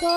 Hi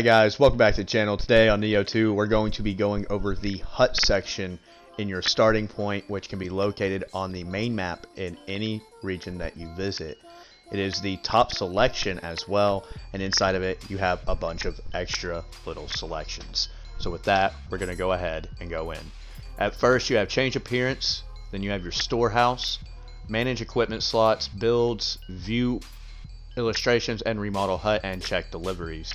guys, welcome back to the channel. Today on Nioh 2, we're going to be going over the hut section in your starting point, which can be located on the main map in any region that you visit. It is the top selection as well, and inside of it you have a bunch of extra little selections. So with that, we're going to go ahead and go in. At first you have change appearance, then you have your storehouse, manage equipment slots, builds, view illustrations, and remodel hut, and check deliveries.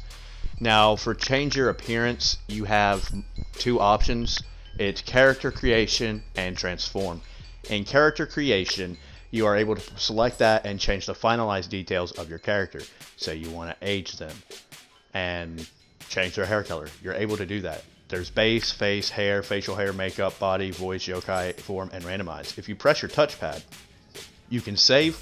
Now for change your appearance, you have two options. It's character creation and transform. In character creation, you are able to select that and change the finalized details of your character. Say you want to age them and change their hair color. You're able to do that. There's base, face, hair, facial hair, makeup, body, voice, yokai, form, and randomize. If you press your touchpad, you can save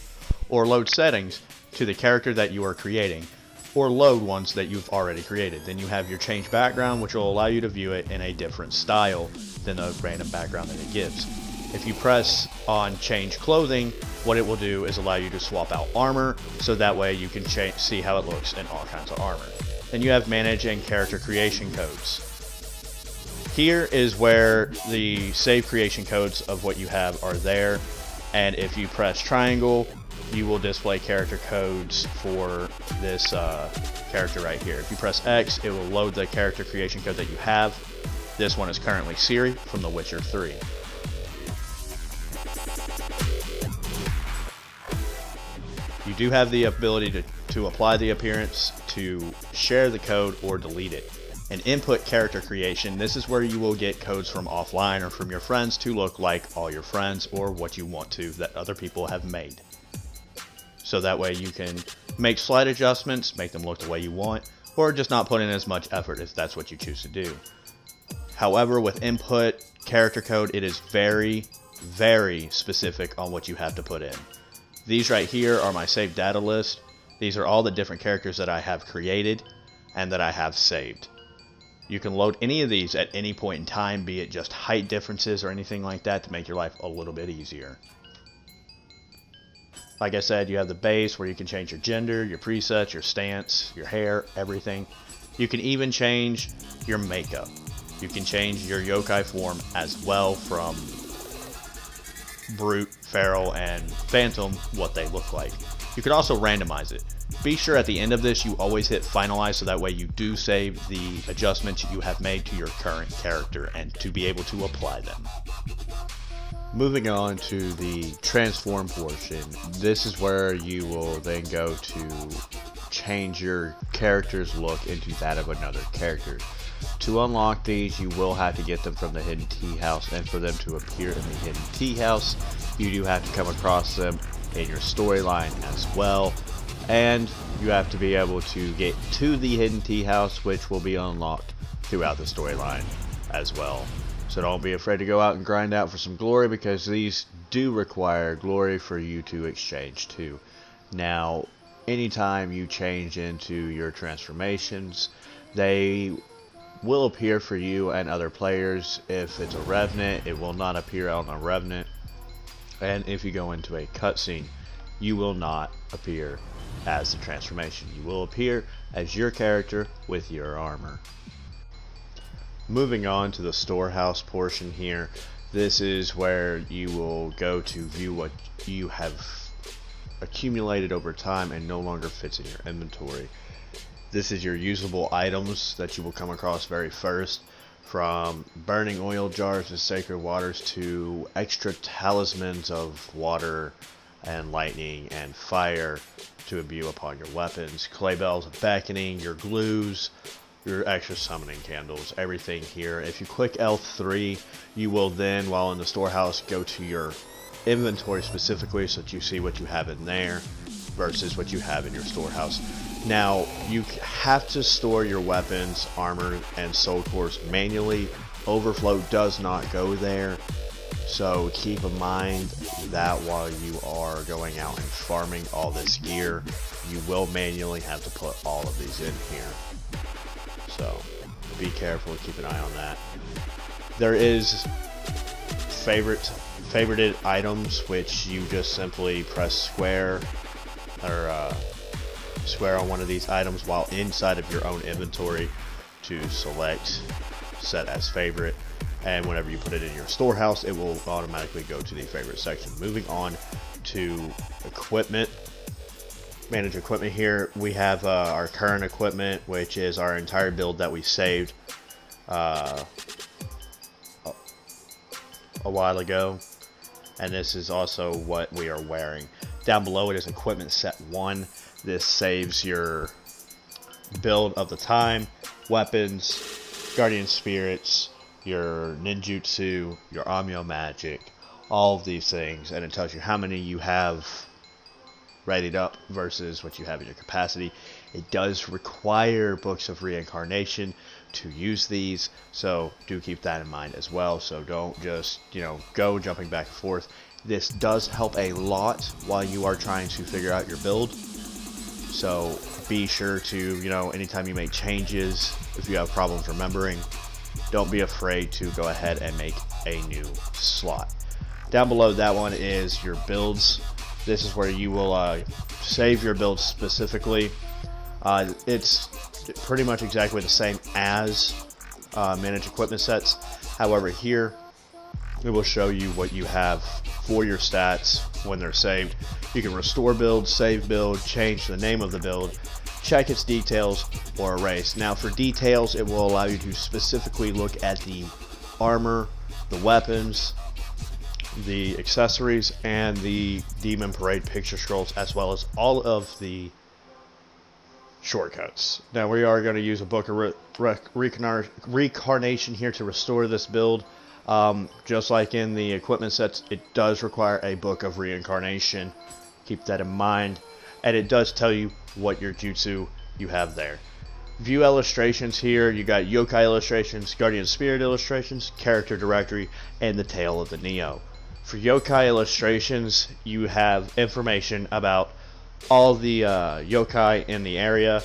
or load settings to the character that you are creating, or load ones that you've already created. Then you have your change background, which will allow you to view it in a different style than the random background that it gives. If you press on change clothing, what it will do is allow you to swap out armor, so that way you can see how it looks in all kinds of armor. Then you have manage and character creation codes. Here is where the save creation codes of what you have are there, and if you press triangle, you will display character codes for this character right here. If you press X, it will load the character creation code that you have. This one is currently Siri from The Witcher 3. You do have the ability to apply the appearance, to share the code, or delete it. And input character creation, this is where you will get codes from offline or from your friends to look like all your friends or what you want to that other people have made. So that way you can make slight adjustments, make them look the way you want, or just not put in as much effort if that's what you choose to do. However, with input character code, it is very, very specific on what you have to put in. These right here are my saved data list. These are all the different characters that I have created and that I have saved. You can load any of these at any point in time, be it just height differences or anything like that, to make your life a little bit easier. Like I said, you have the base where you can change your gender, your presets, your stance, your hair, everything. You can even change your makeup. You can change your yokai form as well, from brute, feral, and phantom, what they look like. You can also randomize it. Be sure at the end of this you always hit finalize, so that way you do save the adjustments you have made to your current character and to be able to apply them. Moving on to the transform portion, this is where you will then go to change your character's look into that of another character. To unlock these, you will have to get them from the hidden tea house, and for them to appear in the hidden tea house, you do have to come across them in your storyline as well, and you have to be able to get to the hidden tea house, which will be unlocked throughout the storyline as well. So don't be afraid to go out and grind out for some glory, because these do require glory for you to exchange to. Now, anytime you change into your transformations, they will appear for you and other players. If it's a revenant, it will not appear on a revenant. And if you go into a cutscene, you will not appear as the transformation. You will appear as your character with your armor. Moving on to the storehouse portion here, this is where you will go to view what you have accumulated over time and no longer fits in your inventory. This is your usable items that you will come across very first, from burning oil jars and sacred waters to extra talismans of water and lightning and fire to imbue upon your weapons, clay bells of beckoning, your glues, your extra summoning candles, everything here. If you click L3, you will then, while in the storehouse, go to your inventory specifically so that you see what you have in there versus what you have in your storehouse. Now, you have to store your weapons, armor, and soul cores manually. Overflow does not go there, so keep in mind that while you are going out and farming all this gear. you will manually have to put all of these in here. So be careful, keep an eye on that. There is favorited items, which you just simply press square or square on one of these items while inside of your own inventory to select set as favorite, and whenever you put it in your storehouse, it will automatically go to the favorite section. Moving on to equipment, manage equipment. Here we have our current equipment, which is our entire build that we saved a while ago, and this is also what we are wearing. Down below it is equipment set 1. This saves your build of the time, weapons, guardian spirits, your ninjutsu, your amyo magic, all of these things, and it tells you how many you have readied up versus what you have in your capacity. It does require books of reincarnation to use these, so do keep that in mind as well. So don't just, go jumping back and forth. This does help a lot while you are trying to figure out your build. So be sure to, anytime you make changes, if you have problems remembering, don't be afraid to go ahead and make a new slot. Down below that one is your builds. This is where you will save your build specifically. It's pretty much exactly the same as manage equipment sets. However, here it will show you what you have for your stats when they're saved. You can restore build, save build, change the name of the build, check its details, or erase. Now for details, it will allow you to specifically look at the armor, the weapons, the accessories, and the Demon Parade picture scrolls, as well as all of the shortcuts. Now we are going to use a book of reincarnation here to restore this build. Just like in the equipment sets, it does require a book of reincarnation. Keep that in mind. And it does tell you what your jutsu you have there. View illustrations here. You got yokai illustrations, guardian spirit illustrations, character directory, and the tale of the Nioh. For yokai illustrations, you have information about all the yokai in the area.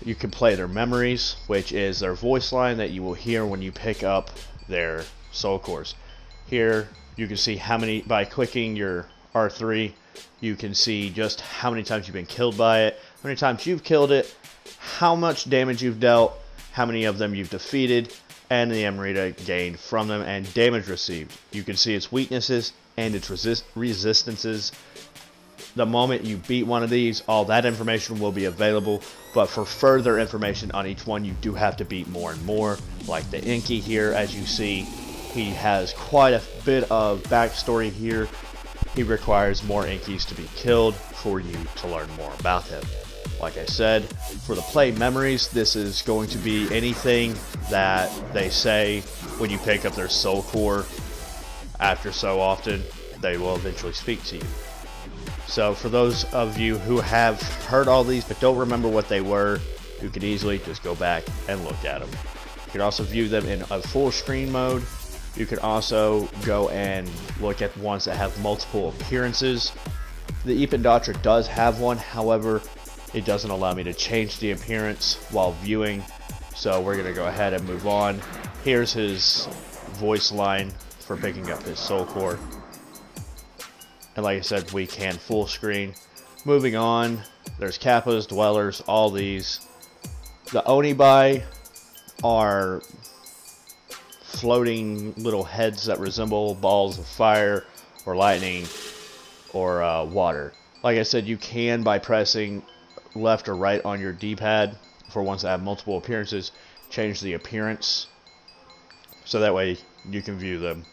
You can play their memories, which is their voice line that you will hear when you pick up their soul cores. Here you can see how many, by clicking your R3, you can see just how many times you've been killed by it, how many times you've killed it, how much damage you've dealt, how many of them you've defeated, and the Emerita gained from them, and damage received. You can see its weaknesses and its resistances. The moment you beat one of these, all that information will be available, but for further information on each one, you do have to beat more and more. Like the Inky here, as you see, he has quite a bit of backstory here. He requires more Inkies to be killed for you to learn more about him. Like I said, for the play memories, this is going to be anything that they say when you pick up their soul core. After so often, they will eventually speak to you. So for those of you who have heard all these but don't remember what they were, you could easily just go back and look at them. You can also view them in a full screen mode. You can also go and look at ones that have multiple appearances. The Ipendatra does have one, however, it doesn't allow me to change the appearance while viewing, so we're going to go ahead and move on. Here's his voice line for picking up his soul core. And like I said, we can full screen. Moving on, there's Kappas, Dwellers, all these. The Onibai are floating little heads that resemble balls of fire or lightning or water. Like I said, you can, by pressing left or right on your D-pad for ones that have multiple appearances, change the appearance so that way you can view them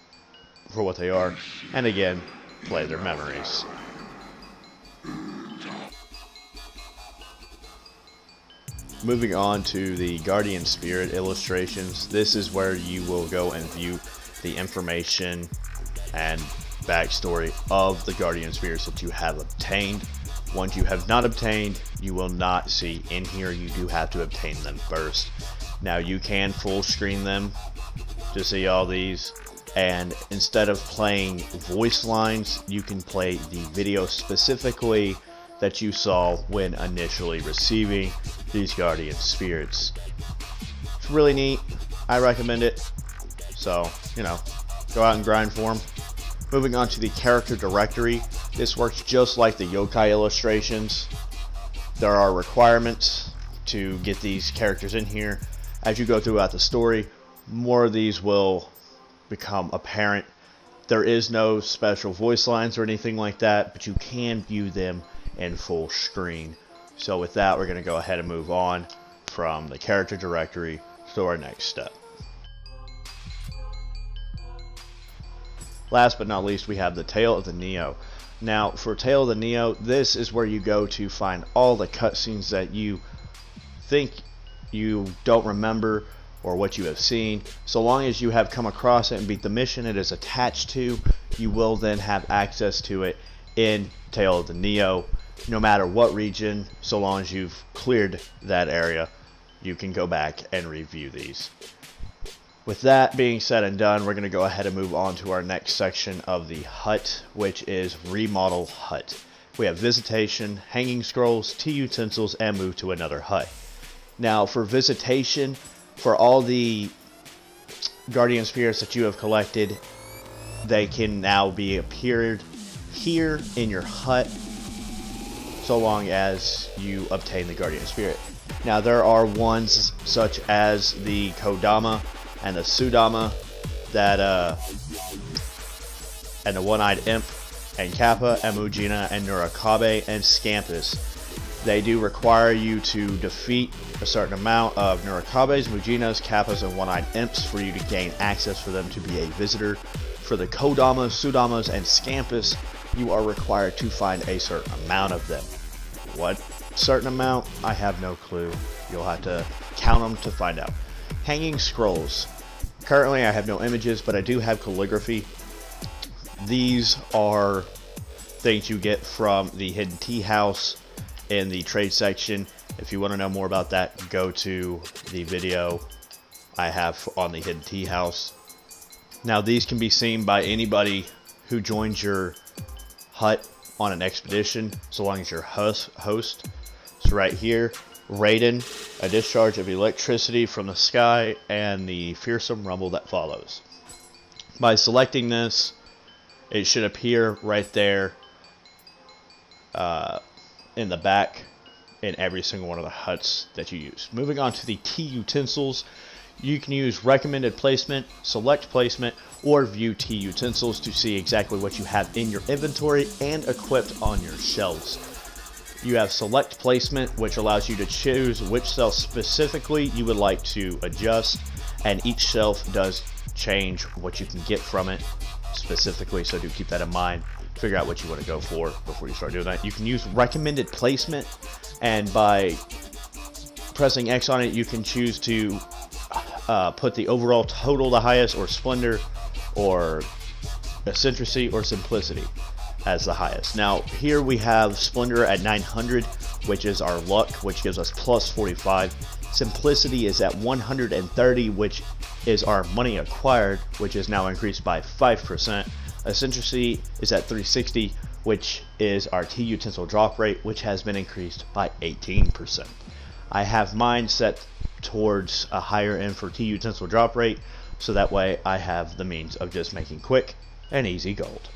for what they are, and again, play their memories. Moving on to the Guardian Spirit illustrations, this is where you will go and view the information and backstory of the Guardian Spirits that you have obtained. Ones you have not obtained, you will not see in here. You do have to obtain them first. Now you can full screen them to see all these, and instead of playing voice lines, you can play the video specifically that you saw when initially receiving these guardian spirits. It's really neat. I recommend it. So, you know, go out and grind for them. Moving on to the character directory. This works just like the yokai illustrations. There are requirements to get these characters in here. As you go throughout the story, more of these will become apparent. There is no special voice lines or anything like that, but you can view them in full screen. So with that, we're going to go ahead and move on from the character directory to our next step. Last but not least, we have the Tale of the Nioh. Now, for Tale of the Nioh, this is where you go to find all the cutscenes that you think you don't remember or what you have seen. So long as you have come across it and beat the mission it is attached to, you will then have access to it in Tale of the Nioh. No matter what region, so long as you've cleared that area, you can go back and review these. With that being said and done, we're going to go ahead and move on to our next section of the hut, which is Remodel Hut. We have Visitation, Hanging Scrolls, Tea Utensils, and Move to Another Hut. Now, for Visitation, for all the Guardian Spirits that you have collected, they can now be appeared here in your hut, so long as you obtain the Guardian Spirit. Now, there are ones such as the Kodama and the Sudama that and the One-Eyed Imp and Kappa and Mujina and Nurakabe and Scampus. They do require you to defeat a certain amount of Nurakabes, Mujinas, Kappas, and One-Eyed Imps for you to gain access for them to be a visitor. For the Kodamas, Sudamas, and Scampus, you are required to find a certain amount of them. What certain amount? I have no clue. You'll have to count them to find out. Hanging Scrolls. Currently I have no images, but I do have calligraphy. These are things you get from the Hidden Tea House in the trade section. If you want to know more about that, go to the video I have on the Hidden Tea House. Now, these can be seen by anybody who joins your hut on an expedition, so long as you're host. So right here, Raiden, a discharge of electricity from the sky, and the fearsome rumble that follows. By selecting this, it should appear right there in the back in every single one of the huts that you use. Moving on to the tea utensils, you can use recommended placement, select placement, or view tea utensils to see exactly what you have in your inventory and equipped on your shelves. You have select placement, which allows you to choose which shelf specifically you would like to adjust, and each shelf does change what you can get from it specifically, so do keep that in mind. Figure out what you want to go for before you start doing that. You can use recommended placement, and by pressing X on it, you can choose to put the overall total the highest, or splendor, or eccentricity, or simplicity as the highest. Now here we have splendor at 900, which is our luck, which gives us plus 45. Simplicity is at 130, which is our money acquired, which is now increased by 5%. Eccentricity is at 360, which is our tea utensil drop rate, which has been increased by 18%. I have mine set towards a higher end for tea utensil drop rate, so that way I have the means of just making quick and easy gold.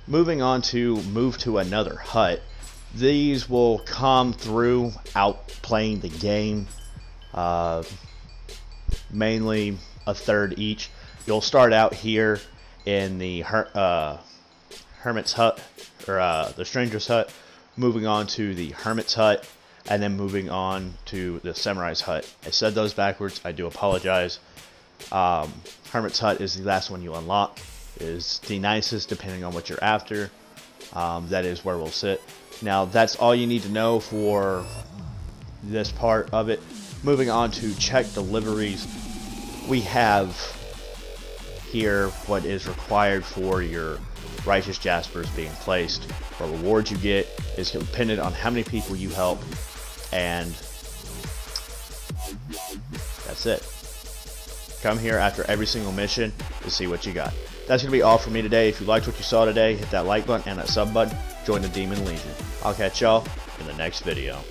Moving on to Move to Another Hut. These will come through playing the game, mainly a third each. You'll start out here in the Hermit's Hut, or the Stranger's Hut, moving on to the Hermit's Hut, and then moving on to the Samurai's Hut. I said those backwards, I do apologize. Hermit's Hut is the last one you unlock. Is the nicest depending on what you're after. That is where we'll sit. Now that's all you need to know for this part of it. Moving on to check deliveries, we have here what is required for your righteous jaspers being placed. What rewards you get is dependent on how many people you help, and that's it. Come here after every single mission to see what you got. That's going to be all for me today. If you liked what you saw today, hit that like button and that sub button. Join the Demon Legion. I'll catch y'all in the next video.